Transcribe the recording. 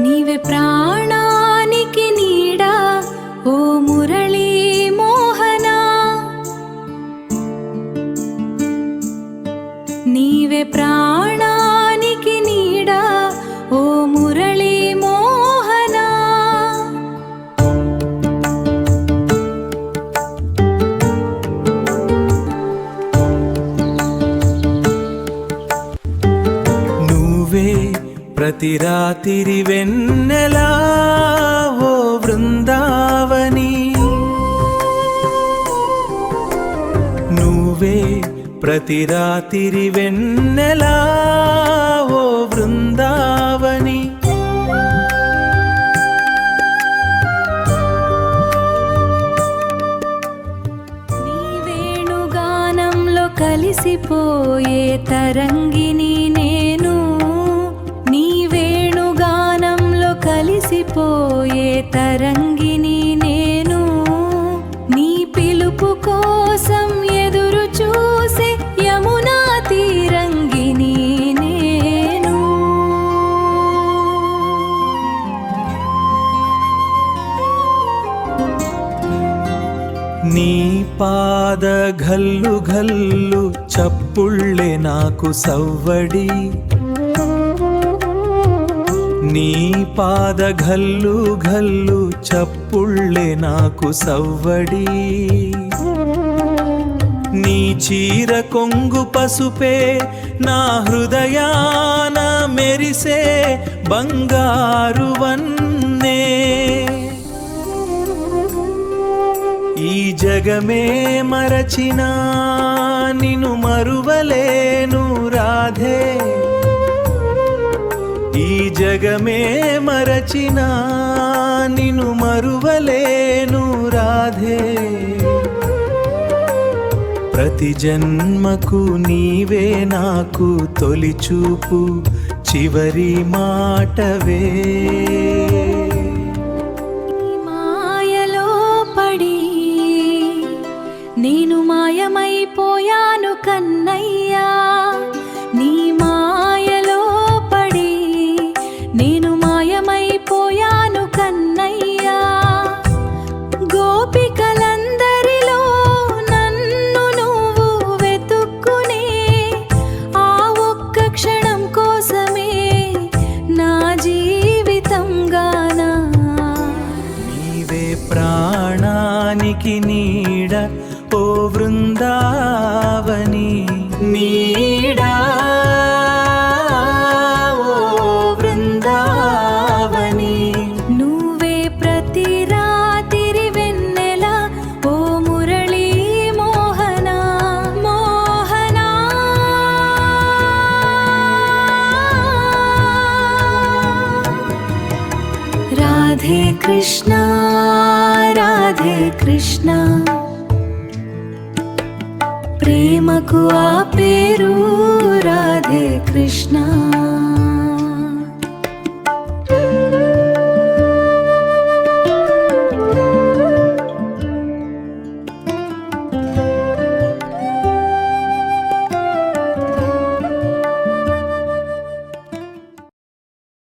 నీవే ప్రాణానికి నీడా ఓ మురళీ మోహనా, నీవే ప్రాణానికి నీడా ఓ మురళీ మోహనా. నువ్వే ప్రతి రాత్రి వెన్నెలా ఓ బృందావని, నువ్వే ప్రతి రాత్రి వెన్నెలా ఓ బృందావని. నీ వేణుగానంలో కలిసిపోయే తరంగిని నేను, నీ వేణుగానంలో కలిసిపోయే తరంగిని నేను, నీ పిలుపు కోసం ఎదురు చూసే యమునా తీరంగిని నేను. నీ పాద ఘల్లు ఘల్లు చప్పుళ్ళే నాకు సవ్వడి, నీ పాద ఘల్లు ఘల్లు చప్పుళ్ళే నాకు సవ్వడి. నీ చీర కొంగు పసుపే నా హృదయాన మెరిసే బంగారు వన్నే. ఈ జగమే మరచిన నిన్ను మరువలేను రాధే, ఈ జగమే మరచిన నిన్ను మరువలేను రాధే. ప్రతి జన్మకు నీవే నాకు తొలి చూపు చివరి మాటవే. మాయలో పడి నేను మాయమైపోయాను కన్నయ్యా, నీ మాయలో పడి నేను మాయమైపోయాను కన్నయ్యా. గోపికలందరిలో నన్ను నువ్వు వెతుక్కునే ఆ ఒక్క క్షణం కోసమే నా జీవితం గానా. నీవే ప్రాణానికి నీడ ఓ బృందావని, నీడా ఓ బృందావని. నువ్వే ప్రతి రాత్రి వెన్నెల ఓ మురళీ మోహనా, మోహనా. రాధే కృష్ణ రాధే కృష్ణ, ప్రేమకు ఆ పేరు రాధే కృష్ణ.